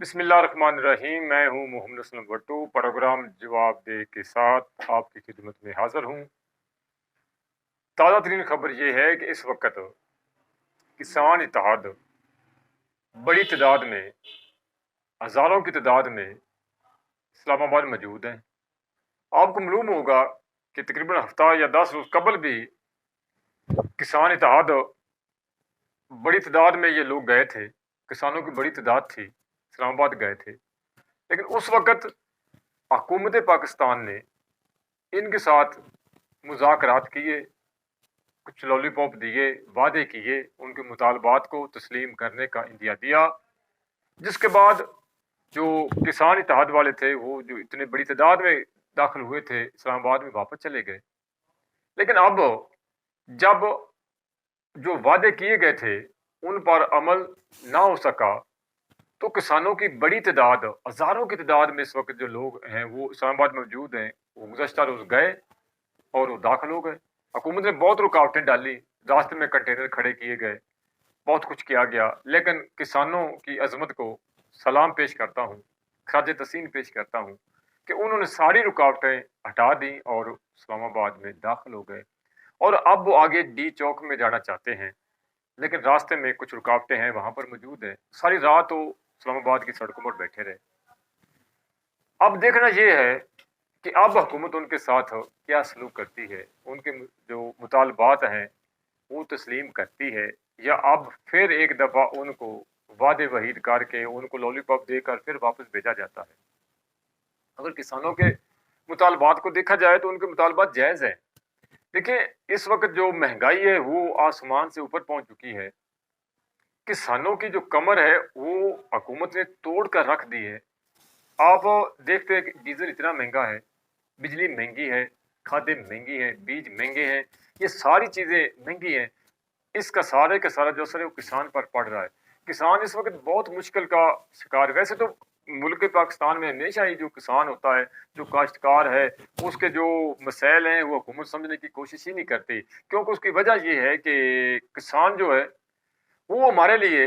बिस्मिल्लाह रहमान रहीम। मैं हूं मोहम्मद असलम भट्टू। प्रोग्राम जवाब दे के साथ आपकी खिदमत में हाजिर हूं। ताज़ा तरीन खबर यह है कि इस वक्त किसान इत्तेहाद बड़ी तादाद में, हज़ारों की तादाद में इस्लामाबाद मौजूद हैं। आपको मालूम होगा कि तकरीबन हफ्ता या 10 रोज कबल भी किसान इत्तेहाद बड़ी तादाद में ये लोग गए थे, किसानों की बड़ी तादाद थी, इस्लामाबाद गए थे। लेकिन उस वक्त हुकूमत पाकिस्तान ने इनके साथ मुज़ाकरात किए, कुछ लॉलीपॉप दिए, वादे किए, उनके मुतालबात को तस्लीम करने का इंदिया दिया। जिसके बाद जो किसान इत्तेहाद वाले थे वो जो इतनी बड़ी तादाद में दाखिल हुए थे इस्लामाबाद में वापस चले गए। लेकिन अब जब जो वादे किए गए थे उन पर अमल ना हो सका तो किसानों की बड़ी तादाद, हज़ारों की तादाद में इस वक्त जो लोग हैं वो इस्लामाबाद में मौजूद हैं, वो गुज़श्ता रोज़ गए और वो दाखिल हो गए। हुकूमत ने बहुत रुकावटें डाली, रास्ते में कंटेनर खड़े किए गए, बहुत कुछ किया गया। लेकिन किसानों की अजमत को सलाम पेश करता हूँ, खराज तहसीन पेश करता हूँ कि उन्होंने सारी रुकावटें हटा दी और इस्लामाबाद में दाखिल हो गए। और अब वो आगे डी चौक में जाना चाहते हैं, लेकिन रास्ते में कुछ रुकावटें हैं वहां पर मौजूद है। सारी रात वो इस्लामाबाद की सड़कों पर बैठे रहे। अब देखना यह है कि अब हुकूमत उनके साथ क्या सलूक करती है, उनके जो मुतालबात हैं वो तस्लीम करती है, या अब फिर एक दफ़ा उनको वादे वहीद करके उनको लॉलीपॉप देकर फिर वापस भेजा जाता है। अगर किसानों के मुतालबात को देखा जाए तो उनके मुतालबात जायज़ हैं। देखिए, इस वक्त जो महंगाई है वो आसमान से ऊपर पहुंच चुकी है। किसानों की जो कमर है वो हुकूमत ने तोड़ कर रख दी है। आप देखते हैं कि डीजल इतना महंगा है, बिजली महंगी है, खादें महंगी हैं, बीज महंगे हैं, ये सारी चीज़ें महंगी हैं। इसका सारे का सारा जो असर है वो किसान पर पड़ रहा है। किसान इस वक्त बहुत मुश्किल का शिकार है। वैसे तो मुल्क पाकिस्तान में हमेशा ही जो किसान होता है, जो काश्तकार है, उसके जो मसाइल हैं वो हुकूमत समझने की कोशिश ही नहीं करती। क्योंकि उसकी वजह ये है कि किसान जो है वो हमारे लिए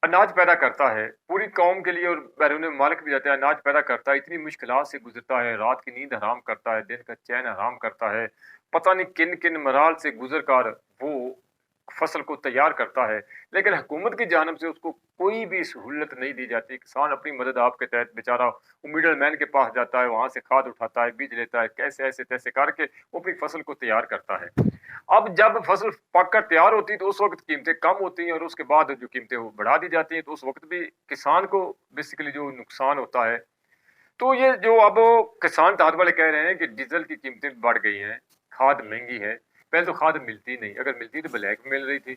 अनाज पैदा करता है, पूरी कौम के लिए, और बैरून मुल्क भी जाता है, अनाज पैदा करता है, इतनी मुश्किलात से गुजरता है, रात की नींद हराम करता है, दिन का चैन हराम करता है, पता नहीं किन किन मराल से गुजर कर वो फसल को तैयार करता है। लेकिन हुकूमत की जानिब से उसको कोई भी सहूलत नहीं दी जाती। किसान अपनी मदद आपके तहत बेचारा वो मिडल मैन के पास जाता है, वहाँ से खाद उठाता है, बीज लेता है, कैसे ऐसे तैसे करके वो अपनी फसल को तैयार करता है। अब जब फसल पक कर तैयार होती है तो उस वक्त कीमतें कम होती हैं और उसके बाद जो कीमतें वो बढ़ा दी जाती हैं, तो उस वक्त भी किसान को बेसिकली जो नुकसान होता है। तो ये जो अब किसान ताद वाले कह रहे हैं कि डीजल की कीमतें बढ़ गई हैं, खाद महंगी है। पहले तो खाद मिलती नहीं, अगर मिलती तो ब्लैक में मिल रही थी।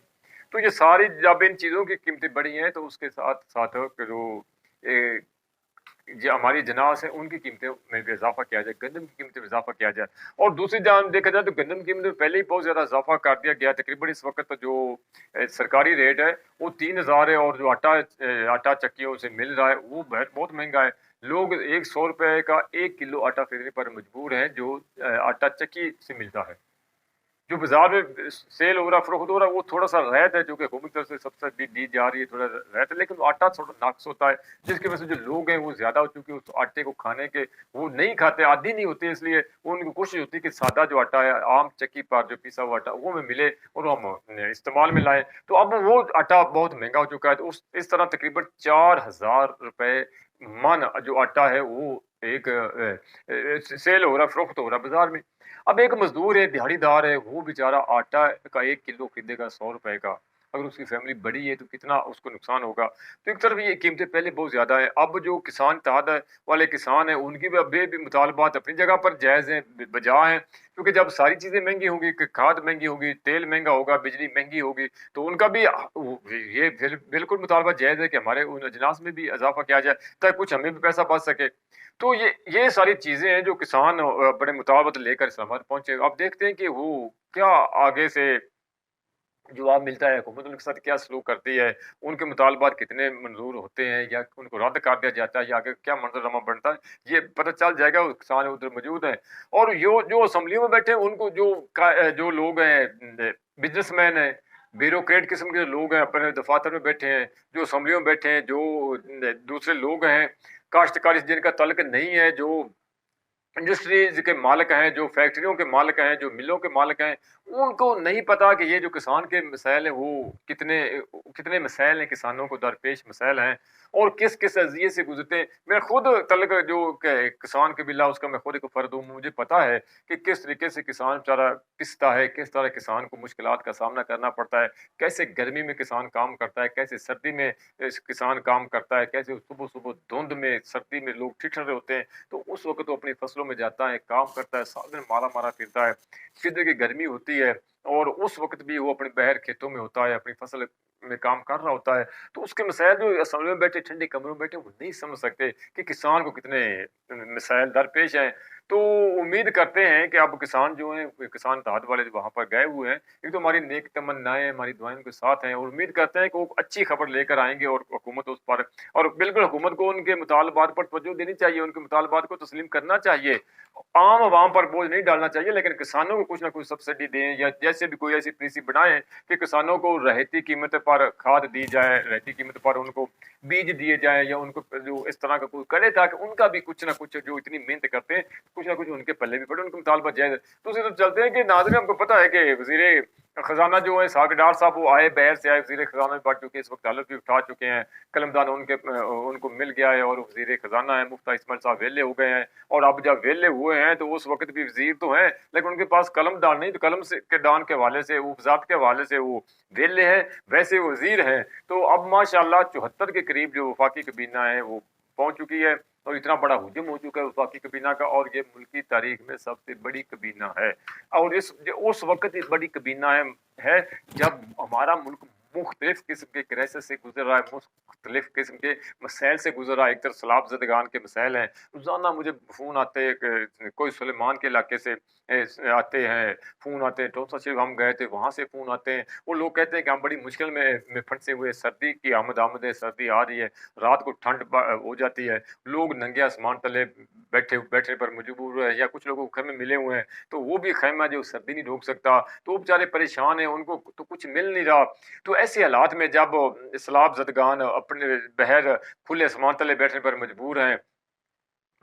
तो ये सारी जब इन चीज़ों की कीमतें बढ़ी हैं तो उसके साथ साथ जो ए, जो हमारी जनास है उनकी कीमतें में भी इजाफा किया जाए, गंदम की कीमतें में इजाफा किया जाए। और दूसरी जान देखा जाए तो गंदम की कीमत में पहले ही बहुत ज़्यादा इजाफा कर दिया गया। तकरीबन इस वक्त जो सरकारी रेट है वो 3,000 है, और जो आटा चक्कियों से मिल रहा है वो बहुत महंगा है। लोग 100 रुपए का 1 किलो आटा खरीदने पर मजबूर हैं जो आटा चक्की से मिलता है। जो बाजार में सेल हो रहा, फरोख्त हो रहा, वो थोड़ा सा रैत है जो कि हुकूमत की तरफ से सब्सिडी दी जा रही है, थोड़ा रैत है, लेकिन आटा थोड़ा नाक्स होता है, जिसकी वजह से जो लोग हैं वो ज्यादा हो चुके उस आटे को खाने के, वो नहीं खाते, आदी नहीं होते, इसलिए उनकी कोशिश होती है कि सादा जो आटा है आम चक्की पर जो पिसा हुआ आटा वो हमें मिले और हम इस्तेमाल में लाए। तो अब वो आटा बहुत महंगा हो चुका है। तो उस इस तरह तकरीबन 4,000 रुपए मन जो आटा है वो एक सेल हो रहा, फरोख्त हो रहा बाजार में। अब एक मजदूर है, दिहाड़ीदार है, वो बेचारा आटा का 1 किलो खरीदेगा 100 रुपए का। अगर उसकी फैमिली बड़ी है तो कितना उसको नुकसान होगा। तो एक तरफ ये कीमतें पहले बहुत ज्यादा है। अब जो किसान ताद वाले किसान हैं उनकी भी अभी भी मुतालबात अपनी जगह पर जायज़ हैं, बजा हैं, क्योंकि जब सारी चीजें महंगी होंगी, खाद महंगी होगी, तेल महंगा होगा, बिजली महंगी होगी, तो उनका भी ये बिल्कुल मुतालबा जायज़ है कि हमारे उन अजनास में भी इजाफा किया जाए ताकि कुछ हमें भी पैसा बच सके। तो ये सारी चीजें हैं जो किसान बड़े मुतावत लेकर इस्लामाबाद पहुंचे। अब देखते हैं कि वो क्या आगे से जवाब मिलता है, हुकूमत उनके साथ क्या सलूक करती है, उनके मुतालबात कितने मंजूर होते हैं या उनको रद्द कर दिया जाता है, या आगे क्या मंजरमा बनता है ये पता चल जाएगा। वो किसान उधर मौजूद हैं और जो जो असम्बलियों में बैठे हैं उनको जो जो लोग हैं बिजनेसमैन हैं, ब्यूरोक्रेट किस्म के लोग हैं, अपने दफातर में बैठे हैं, जो असम्बलियों में बैठे हैं, जो दूसरे लोग हैं, काश्तकारी से जिनका तल्क नहीं है, जो इंडस्ट्रीज के मालिक हैं, जो फैक्ट्रियों के मालिक हैं, जो मिलों के मालिक हैं, उनको नहीं पता कि ये जो किसान के मसाइल हैं वो कितने कितने मसाइल हैं, किसानों को दरपेश मसाइल हैं और किस किस अजियत से गुजरते हैं। मैं खुद तलक जो किसान के बिला उसका मैं खुद एक फ़र्द हूँ, मुझे पता है कि किस तरीके से किसान बेचारा पिसता है, किस तरह किसान को मुश्किलात का सामना करना पड़ता है, कैसे गर्मी में किसान काम करता है, कैसे सर्दी में किसान काम करता है, कैसे सुबह सुबह धुंध में सर्दी में लोग ठिठुरे होते हैं। तो उस वक़्त वो अपनी फसलों में जाता है, काम करता है, सारा दिन मारा-मारा फिरता है। शिद्दत की गर्मी होती है और उस वक़्त भी वो अपने बहर खेतों में होता है, अपनी फसल में काम कर रहा होता है। तो उसके मसाइल जो असल में बैठे ठंडे कमरों में बैठे वो नहीं समझ सकते कि किसान को कितने मसाइल दरपेश हैं। तो उम्मीद करते हैं कि अब किसान जो हैं, किसान इत्तेहाद वाले जो वहाँ पर गए हुए हैं, एक तो हमारी नेक तमन्नाएँ, हमारी दुआएँ उनके साथ हैं और उम्मीद करते हैं कि वो अच्छी खबर लेकर आएँगे और हुकूमत उस पर और बिल्कुल हुकूमत को उनके मुतालबात पर तवज्जो देनी चाहिए, उनके मुतालबात को तस्लीम करना चाहिए। आम आवाम पर बोझ नहीं डालना चाहिए, लेकिन किसानों को कुछ ना कुछ सब्सिडी दें या जैसे भी कोई ऐसी पॉलिसी बनाएँ कि किसानों को रहती कीमत पर खाद दी जाए, रहती कीमत पर उनको बीज दिए जाएँ या उनको जो इस तरह का कोई करे ताकि उनका भी कुछ ना कुछ जो इतनी मेहनत करते हैं, कुछ ना कुछ उनके पल्ले भी पड़े, उनका मुतालबा जायज़ है। दूसरी तरफ चलते हैं कि नाज़रीन हमको पता है कि वज़ीर खजाना जो है साक डार साहब वो आए, बहर से आए, वज़ीर खजाना में बढ़ चुके हैं, इस वक्त हलफ भी उठा चुके हैं, कलमदान उनको मिल गया है और वज़ीर खजाना है मुफ्ती इस्माइल साहब वेले हो गए हैं। और अब जब वेले हुए हैं तो उस वक्त भी वज़ीर तो हैं, लेकिन उनके पास कलमदान नहीं, तो कलम से के दान के हवाले से वो वज़ारत के हवाले से वो वेले हैं, वैसे वज़ीर हैं। तो अब माशाअल्लाह 74 के करीब जो वफाकी काबीना है वो पहुंच चुकी है और इतना बड़ा हुजूम हो चुका है वफाकी काबीना का और ये मुल्क की तारीख में सबसे बड़ी काबीना है। और उस वक्त ये बड़ी काबीना है जब हमारा मुल्क मुख्तलिफ किस्म के क्राइसिस से गुजर रहा है, मुख्तलिफ किस्म के मसाइल से गुजर रहा है। एक तरफ सैलाब ज़दगान के मसाइल हैं, रोज़ाना मुझे फ़ोन आते हैं कि कोई सुलेमान के इलाके से आते हैं, फ़ोन आते हैं, टोसा शरीफ हम गए थे वहाँ से फ़ोन आते हैं। वो लोग कहते हैं कि हम बड़ी मुश्किल में फंसे हुए, सर्दी की आमद है, सर्दी आ रही है, रात को ठंड हो जाती है, लोग नंगे आसमान तले बैठने पर मजबूर है या कुछ लोगों को खैमे मिले हुए हैं, तो वो भी खैमा जो सर्दी नहीं रोक सकता, तो वो बेचारे परेशान हैं, उनको तो कुछ मिल नहीं रहा। तो ऐसे हालात में जब सैलाब ज़दगान अपने बहर खुले आसमान तले बैठने पर मजबूर हैं,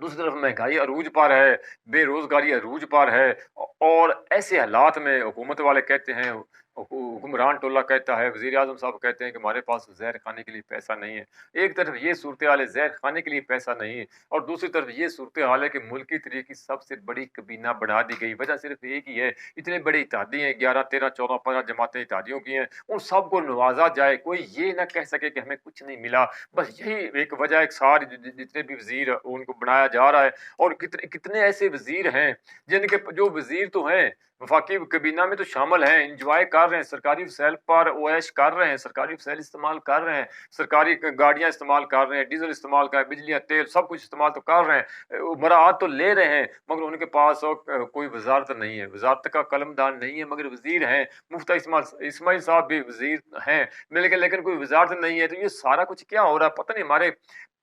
दूसरी तरफ महंगाई अरूज पर है, बेरोज़गारी अरूज पर है और ऐसे हालात में हुकूमत वाले कहते हैं, हुक्मरान टोला कहता है, वज़ीर-ए-आज़म साहब कहते हैं कि हमारे पास ज़हर खाने के लिए पैसा नहीं है। एक तरफ ये सूरत-ए-हाल है, ज़हर खाने के लिए पैसा नहीं है और दूसरी तरफ ये सूरत-ए-हाल है कि मुल्क की तारीख़ की सबसे बड़ी काबीना बढ़ा दी गई। वजह सिर्फ़ एक ही है, इतने बड़े इत्तेहादी हैं, 11, 13, 14, 15 जमातें इत्तेहादियों की हैं, उन सबको नवाज़ा जाए, कोई ये ना कह सके कि हमें कुछ नहीं मिला। बस यही एक वजह है, सारे जितने भी वज़ीर उनको बनाया जा रहा है और कितने कितने ऐसे वज़ीर हैं, जिनके जो वज़ीर तो हैं, वफाकी काबीना में तो शामिल हैं, एन्जॉय कर रहे हैं, सरकारी वसाइल पर ऐश कर रहे हैं, सरकारी वसाइल इस्तेमाल कर रहे हैं, सरकारी गाड़ियाँ इस्तेमाल कर रहे हैं, डीज़ल इस्तेमाल कर रहे हैं, बिजलियाँ, तेल सब कुछ इस्तेमाल तो कर रहे हैं, मराहत तो ले रहे हैं, मगर उनके पास कोई वज़ारत नहीं है, वज़ारत का कलमदान नहीं है, मगर वज़ीर हैं। मुफ्ती इस्माइल साहब भी वज़ीर हैं, लेकिन कोई वज़ारत नहीं है। तो ये सारा कुछ क्या हो रहा है? पता नहीं हमारे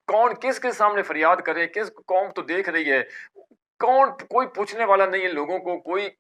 कौन किसके सामने फरियाद करे, किस कौम तो देख रही है, कौन कोई पूछने वाला नहीं है लोगों को, कोई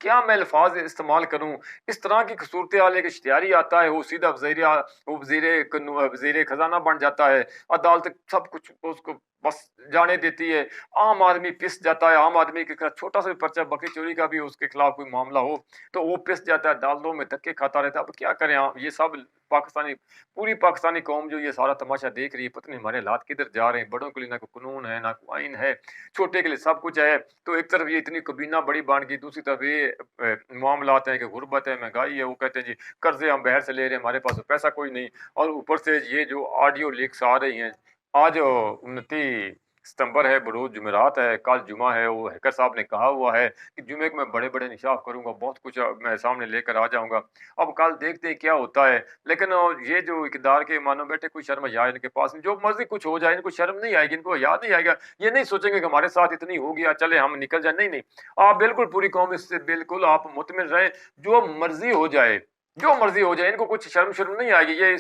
क्या मैं अल्फाज इस्तेमाल करूं। इस तरह की सूरत हाल एक इश्तिहारी आता है, वो सीधा वजीर खजाना बन जाता है, अदालत सब कुछ उसको बस जाने देती है, आम आदमी पिस जाता है, आम आदमी के खिलाफ छोटा सा भी पर्चा, बकरी चोरी का भी उसके खिलाफ कोई मामला हो तो वो पिस जाता है, अदालतों में धक्के खाता रहता है। अब क्या करें, ये सब पाकिस्तानी पूरी पाकिस्तानी कौम जो ये सारा तमाशा देख रही है, पता नहीं हमारे हालात किधर जा रहे हैं। बड़ों के लिए ना कोई कानून है, ना कोई आइन है, छोटे के लिए सब कुछ है। तो एक तरफ ये इतनी कबीना बड़ी बन गई, दूसरी तरफ ये मामलात हैं कि गुर्बत है, महंगाई है, वो कहते हैं जी कर्जे हम बाहर से ले रहे हैं, हमारे पास तो पैसा कोई नहीं। और ऊपर से ये जो ऑडियो लीक्स आ रही हैं, आज 29 सितंबर है, बरोज जुमेरात है, कल जुमा है, वो हैकर साहब ने कहा हुआ है कि जुमे को मैं बड़े-बड़े निशाफ करूँगा, बहुत कुछ मैं सामने लेकर आ जाऊँगा। अब कल देखते हैं क्या होता है। लेकिन ये जो इक़्तिदार के मानो बैठे, कोई शर्म हया इनके पास नहीं, जो मर्ज़ी कुछ हो जाए, इनको शर्म नहीं आएगी, इनको हया नहीं आएगा। ये नहीं सोचेंगे कि हमारे साथ इतनी हो गया, चले हम निकल जाए, नहीं, नहीं। आप बिल्कुल पूरी कौम इससे बिल्कुल आप मुतमिन रहें, जो मर्ज़ी हो जाए। جو مرضی ہو جائے، ان کو کچھ شرم نہیں آئے گی، یہ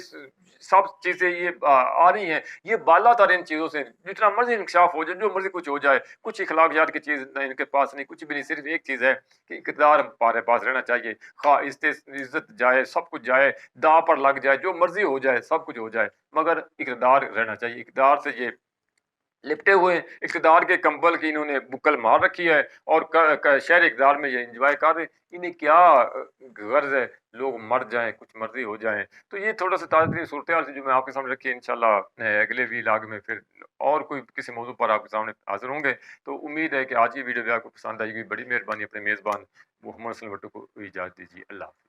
سب چیزیں یہ آ رہی ہیں، یہ بالا تر ان چیزوں سے جتنا مرضی انکشاف ہو جائے، جو مرضی کچھ ہو جائے، کچھ اخلاقیات کی چیز ان کے پاس نہیں، کچھ بھی نہیں، صرف ایک چیز ہے کہ اقتدار ہمارے پاس رہنا چاہیے، خواہ عزت جائے، سب کچھ جائے، داں پر لگ جائے، جو مرضی ہو جائے، سب کچھ ہو جائے، مگر اقتدار رہنا چاہیے۔ اقتدار سے یہ لپٹے ہوئے ہیں، اقتدار کے کمبل کی انہوں نے بکل مار رکھی ہے، اور شہر اقتدار میں یہ انجوائے کر رہے ہیں، انہیں کیا غرض ہے لوگ مر جائیں، کچھ مرضی ہو جائیں۔ تو یہ تھوڑا سا تازہ ترین صورتحال جو میں آپ کے سامنے رکھی ہے، انشاءاللہ اگلے ویلاگ میں پھر اور کوئی کسی موضوع پر آپ کے سامنے حاضر ہوں گے۔ تو امید ہے کہ آج کی ویڈیو بھی آپ کو پسند آئے گی۔ بڑی مہربانی، اپنے میزبان محمد اسلم بٹو کو اجازت دیجیے۔ اللہ حافظ۔